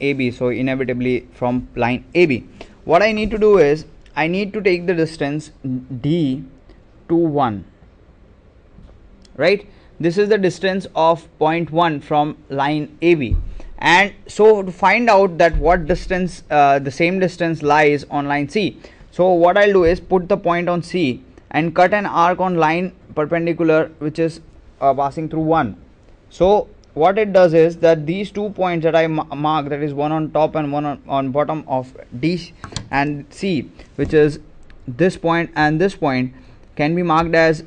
AB, so inevitably from line AB. What I need to do is I need to take the distance D to 1, right? This is the distance of point 1 from line AB, and so to find out that what distance the same distance lies on line C, so what I'll do is put the point on C and cut an arc on line perpendicular which is passing through 1. So what it does is that these 2 points that I mark, that is one on top and one on bottom of D and C, which is this point and this point, can be marked as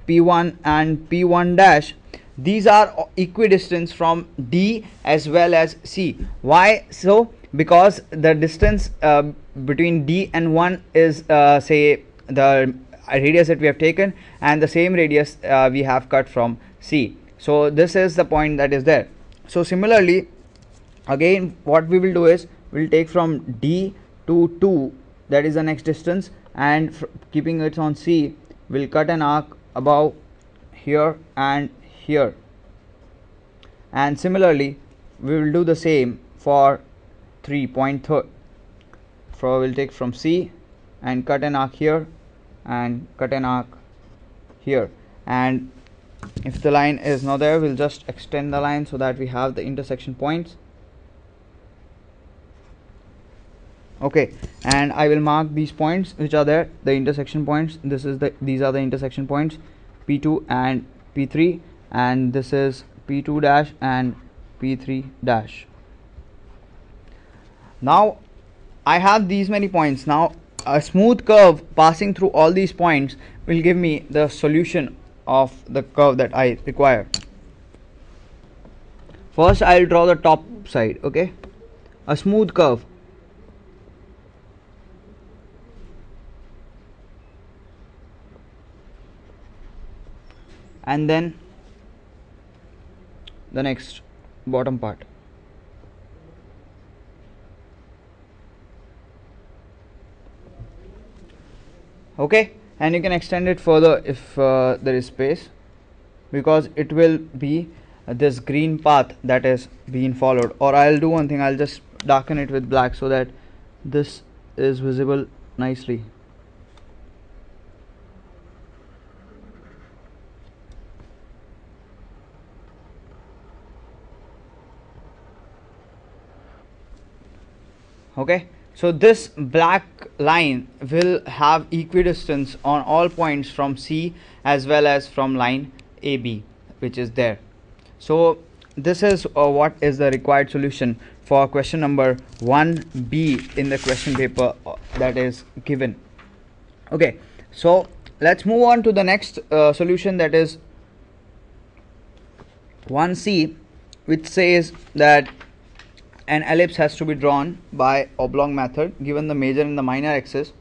P1 and P1 dash. These are equidistant from D as well as C. Why so? Because the distance between D and 1 is say the radius that we have taken, and the same radius we have cut from C. So this is the point that is there. So similarly, again what we will do is we'll take from D to 2, that is the next distance, and keeping it on C, we'll cut an arc above here and here, and similarly we will do the same for 3.3. So we'll take from C and cut an arc here and cut an arc here, and if the line is not there, we'll just extend the line so that we have the intersection points. Okay, and I will mark these points which are there, the intersection points. These are the intersection points, P2 and P3, and this is P2 dash and P3 dash. Now I have these many points. Now a smooth curve passing through all these points will give me the solution of the curve that I require. First I'll draw the top side. Okay, a smooth curve. And then the next bottom part. Okay, and you can extend it further if there is space, because it will be this green path that is being followed. Or I'll do one thing, I'll just darken it with black so that this is visible nicely. Okay, so this black line will have equidistance on all points from C as well as from line AB, which is there. So this is what is the required solution for question number 1B in the question paper that is given. Okay, so let's move on to the next solution, that is 1C, which says that an ellipse has to be drawn by oblong method given the major and the minor axis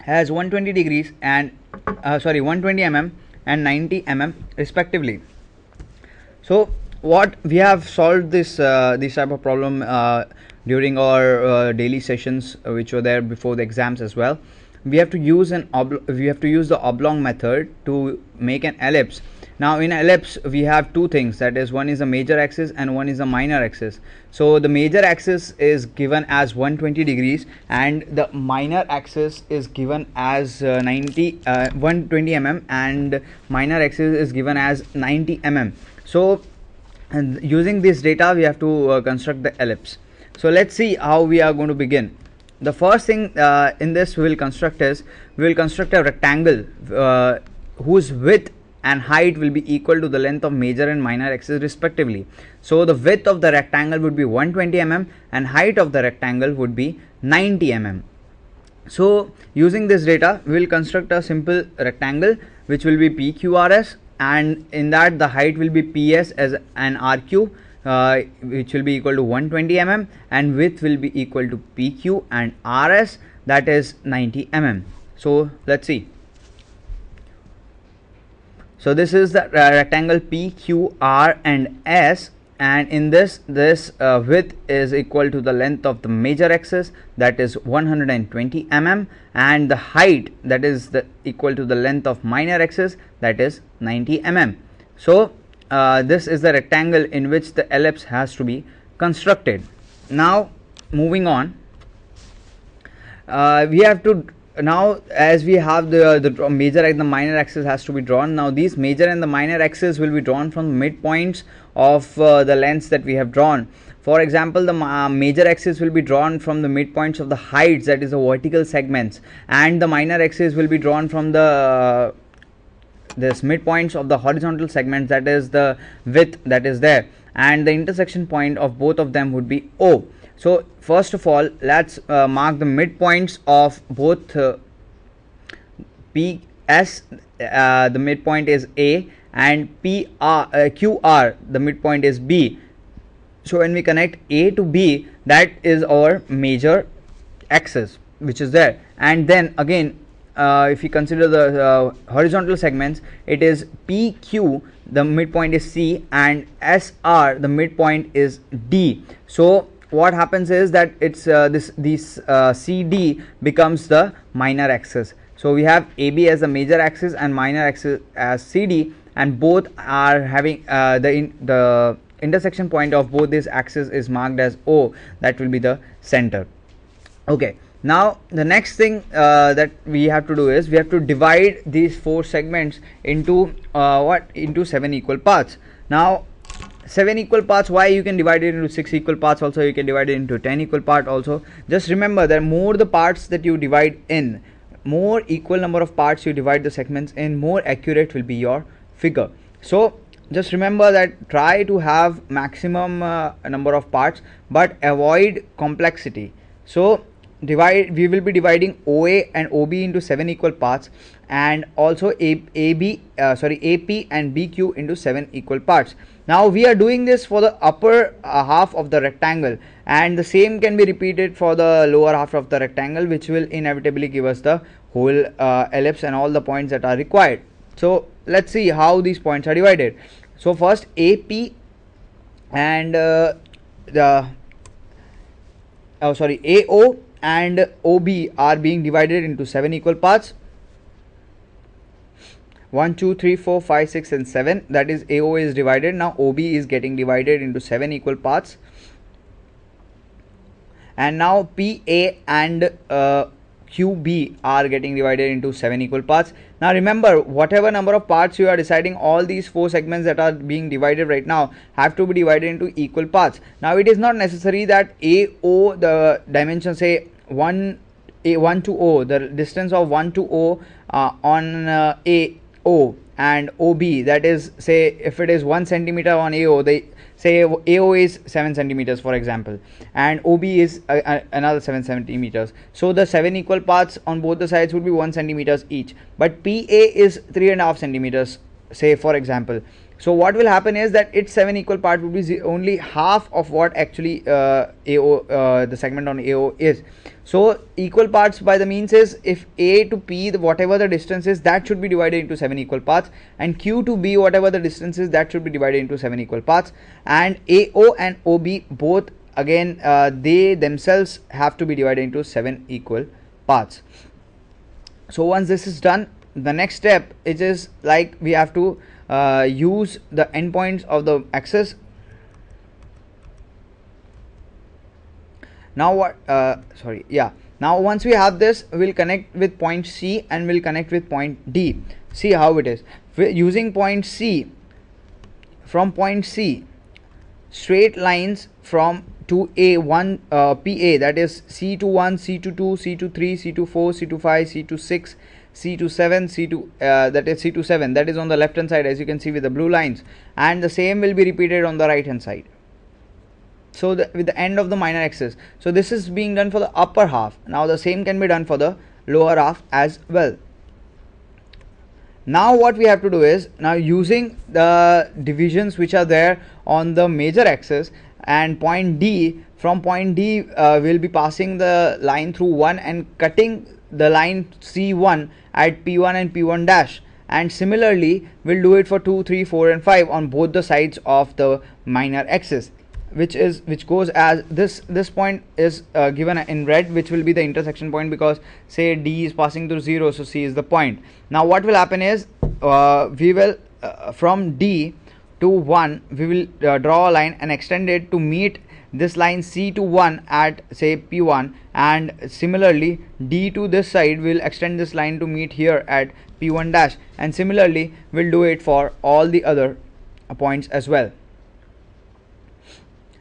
has 120 degrees and 120 mm and 90 mm respectively. So what we have solved this type of problem during our daily sessions which were there before the exams as well. We have to use the oblong method to make an ellipse. Now in ellipse we have two things, that is, one is the major axis and one is the minor axis. So the major axis is given as 120 degrees and the minor axis is given as 120 mm and minor axis is given as 90 mm. So and using this data we have to construct the ellipse. So let's see how we are going to begin. The first thing in this we will construct is, we will construct a rectangle whose width and height will be equal to the length of major and minor axis respectively. So the width of the rectangle would be 120 mm and height of the rectangle would be 90 mm. So using this data we will construct a simple rectangle which will be PQRS, and in that the height will be PS as an RQ which will be equal to 120 mm and width will be equal to PQ and RS, that is 90 mm. So let's see. So this is the rectangle PQR and S, and in this width is equal to the length of the major axis, that is 120 mm, and the height, that is equal to the length of minor axis, that is 90 mm. So this is the rectangle in which the ellipse has to be constructed. Now moving on, we have to, now as we have the major and the minor axis has to be drawn. Now these major and the minor axis will be drawn from midpoints of the lengths that we have drawn. For example, the major axis will be drawn from the midpoints of the heights, that is the vertical segments, and the minor axis will be drawn from the this midpoints of the horizontal segments, that is the width that is there, and the intersection point of both of them would be O. So first of all, let's mark the midpoints of both PS, the midpoint is A, and QR, the midpoint is B. So when we connect A to B, that is our major axis which is there. And then again, if you consider the horizontal segments, it is PQ, the midpoint is C, and SR, the midpoint is D. So what happens is that it's this CD becomes the minor axis. So we have AB as the major axis and minor axis as CD, and both are having the intersection point of both these axes is marked as O. That will be the center. Okay, now the next thing that we have to do is we have to divide these 4 segments into into 7 equal parts. Now 7 equal parts, why? You can divide it into 6 equal parts also, you can divide it into 10 equal part also. Just remember that more the parts that you divide in, more equal number of parts you divide the segments in, more accurate will be your figure. So just remember that try to have maximum number of parts, but avoid complexity. So we will be dividing OA and OB into 7 equal parts, and also AP and BQ into 7 equal parts. Now we are doing this for the upper half of the rectangle, and the same can be repeated for the lower half of the rectangle, which will inevitably give us the whole ellipse and all the points that are required. So let's see how these points are divided. So first AP and AO and OB are being divided into 7 equal parts. 1, 2, 3, 4, 5, 6 and 7, that is AO is divided. Now OB is getting divided into 7 equal parts, and now PA and QB are getting divided into 7 equal parts. Now remember, whatever number of parts you are deciding, all these 4 segments that are being divided right now have to be divided into equal parts. Now it is not necessary that AO, the dimension, say 1 to O, the distance of 1 to O on AO and OB, that is, say if it is 1 centimeter on AO, they say AO is 7 centimeters for example, and OB is another 7 centimeters. So the 7 equal parts on both the sides would be 1 centimeters each, but PA is 3.5 centimeters, say for example. So what will happen is that its 7 equal part would be only half of what actually AO, the segment on AO is. So equal parts by the means is, if A to P, whatever the distance is, that should be divided into 7 equal parts, and Q to B, whatever the distance is, that should be divided into 7 equal parts, and AO and OB both again they themselves have to be divided into 7 equal parts. So once this is done, the next step is like we have to use the endpoints of the axis. Now what now once we have this, we'll connect with point C and we'll connect with point D. See how it is. Using point C, from point C, straight lines from to A1 PA, that is C to 1, C to 2, C to 3, C to 4, C to 5, C to 6, C to 7, C to that is C to 7, that is on the left hand side, as you can see with the blue lines, and the same will be repeated on the right hand side. So with the end of the minor axis. So this is being done for the upper half. Now the same can be done for the lower half as well. Now what we have to do is, now using the divisions which are there on the major axis and point D, from point D we'll be passing the line through 1 and cutting the line C1 at P1 and P1 dash, and similarly we'll do it for 2, 3, 4 and 5 on both the sides of the minor axis, which goes as this point is given in red, which will be the intersection point, because say D is passing through 0, so C is the point. Now what will happen is we will from D to 1 we will draw a line and extend it to meet this line C to 1 at say P1, and similarly D to this side will extend this line to meet here at P1 dash, and similarly we'll do it for all the other points as well.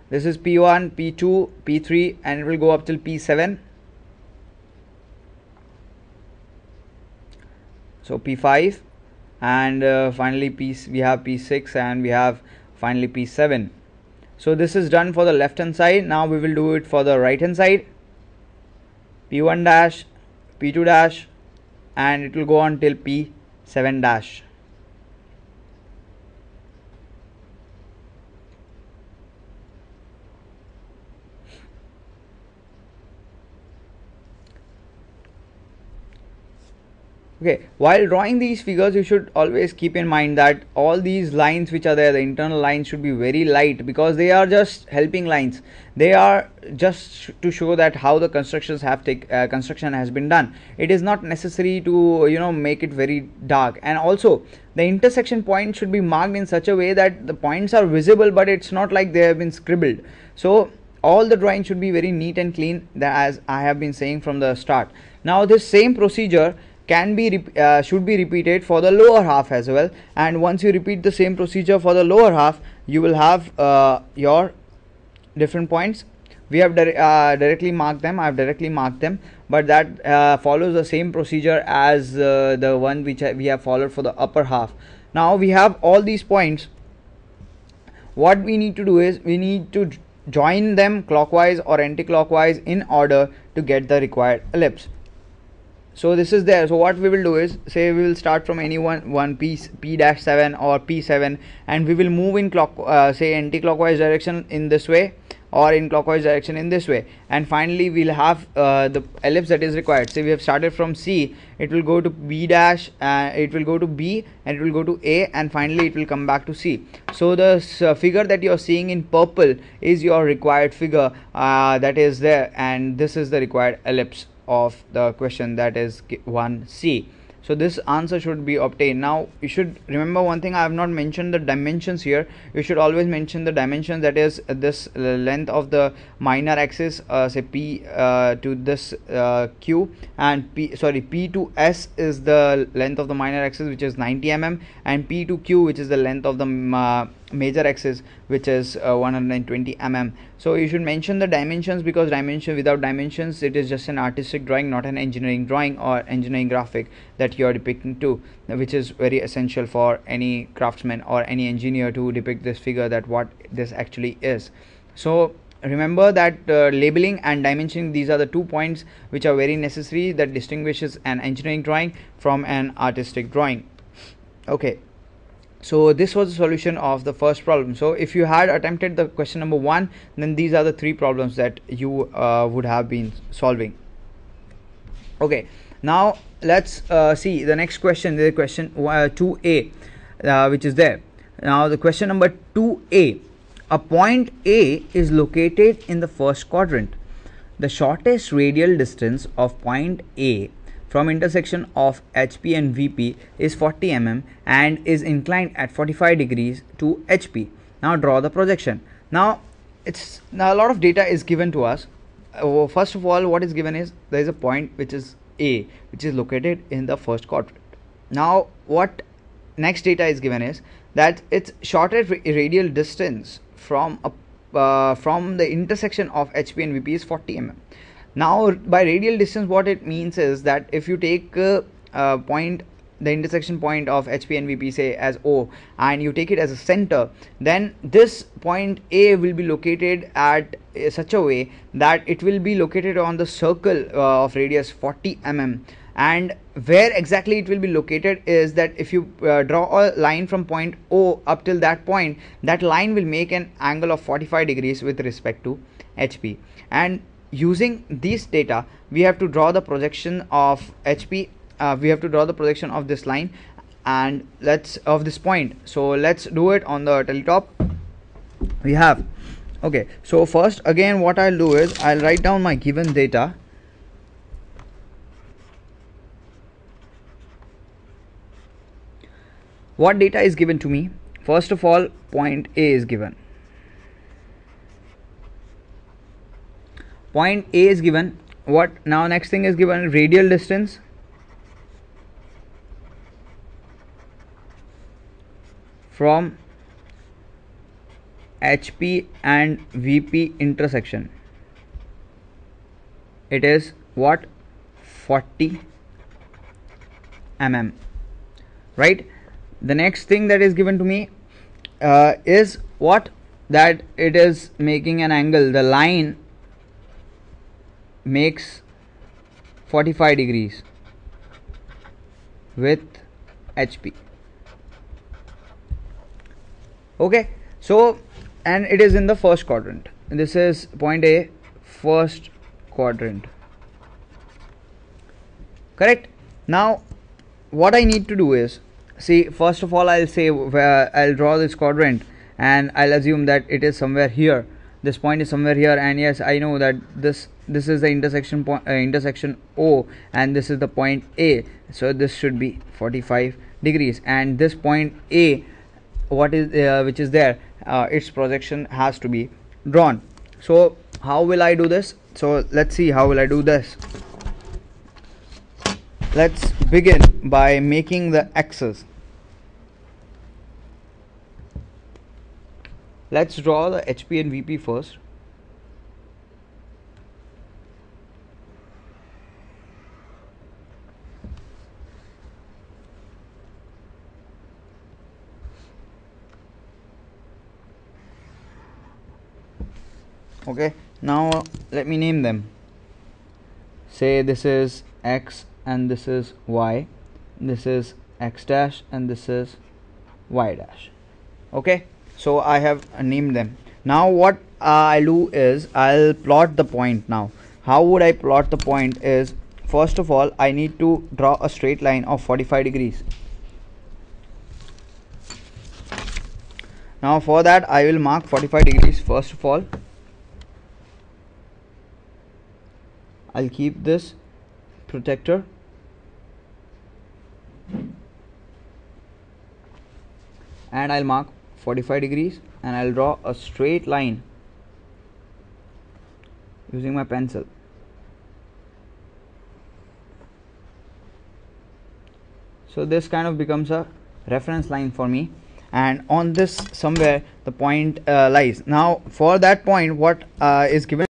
This is P1, P2, P3, and it will go up till P7. So P5, and finally we have P6, and we have finally P7. So this is done for the left hand side. Now we will do it for the right hand side. P1 dash, P2 dash, and it will go on till P7 dash. Okay, while drawing these figures, you should always keep in mind that all these lines which are there, the internal lines, should be very light, because they are just helping lines. They are just to show that how the construction has been done. It is not necessary to make it very dark. And also the intersection point should be marked in such a way that the points are visible, but it's not like they have been scribbled. So all the drawing should be very neat and clean, as I have been saying from the start. Now this same procedure should be repeated for the lower half as well, and once you repeat the same procedure for the lower half, you will have your different points. We have directly marked them. I have directly marked them, but that follows the same procedure as the one which we have followed for the upper half. Now we have all these points. What we need to do is we need to join them clockwise or anti-clockwise in order to get the required ellipse. So this is there. So what we will do is, say we will start from any one piece P-7 or P7, and we will move in say anti-clockwise direction in this way, or in clockwise direction in this way, and finally we'll have the ellipse that is required. Say we have started from C, it will go to B dash, it will go to B, and it will go to A, and finally it will come back to C. So the figure that you are seeing in purple is your required figure that is there, and this is the required ellipse of the question, that is 1C. So this answer should be obtained. Now you should remember one thing, I have not mentioned the dimensions here. You should always mention the dimensions, that is this length of the minor axis, say P to this Q, and P to S is the length of the minor axis, which is 90 mm, and P to Q, which is the length of the major axis, which is 120 mm. So you should mention the dimensions, because without dimensions it is just an artistic drawing, not an engineering drawing or engineering graphic that you are depicting to, which is very essential for any craftsman or any engineer to depict this figure, that what this actually is. So remember that labeling and dimensioning, these are the 2 points which are very necessary, that distinguishes an engineering drawing from an artistic drawing. Okay, so this was the solution of the first problem. So if you had attempted the question number 1, then these are the 3 problems that you would have been solving. Okay, now let's see the next question, the question 2A, which is there. Now the question number 2A, a point A is located in the first quadrant. The shortest radial distance of point A from intersection of HP and VP is 40 mm and is inclined at 45 degrees to HP. Now draw the projection. Now a lot of data is given to us. First of all, what is given is there is a point which is A, which is located in the first quadrant. Now what next data is given is that its shortest radial distance from the intersection of HP and VP is 40 mm. Now by radial distance, what it means is that if you take point, the intersection point of HP and VP, say as O, and you take it as a center, then this point A will be located at such a way that it will be located on the circle of radius 40 mm. And where exactly it will be located is that if you draw a line from point O up till that point, that line will make an angle of 45 degrees with respect to HP. And using this data, we have to draw the projection of HP. We have to draw the projection of this line, and of this point. So let's do it on the teletop. We have, okay, so first again what I'll do is I'll write down my given data. What data is given to me? First of all, point A is given. point A is given. What now? Next thing is given radial distance from HP and VP intersection. It is what? 40 mm, right? The next thing that is given to me is what? That it is making an angle. The line makes 45 degrees with HP. Okay, so and it is in the first quadrant. This is point A, first quadrant, correct? Now what I need to do is, see, first of all I'll say I'll draw this quadrant and I'll assume that it is somewhere here. This point is somewhere here, and yes, I know that this is the intersection point, intersection O, and this is the point A, so this should be 45 degrees, and this point A, what is which is there, its projection has to be drawn. So how will I do this? So let's see how will I do this. Let's begin by making the axes. Let's draw the HP and VP first. Okay, now let me name them. Say this is X and this is Y, this is X dash and this is Y dash. Okay, so I have named them. Now what I'll do is I'll plot the point. Now how would I plot the point is, first of all I need to draw a straight line of 45 degrees. Now for that I will mark 45 degrees. First of all I'll keep this protector and I'll mark 45 degrees and I'll draw a straight line using my pencil. So this kind of becomes a reference line for me, and on this somewhere the point lies. Now for that point what is given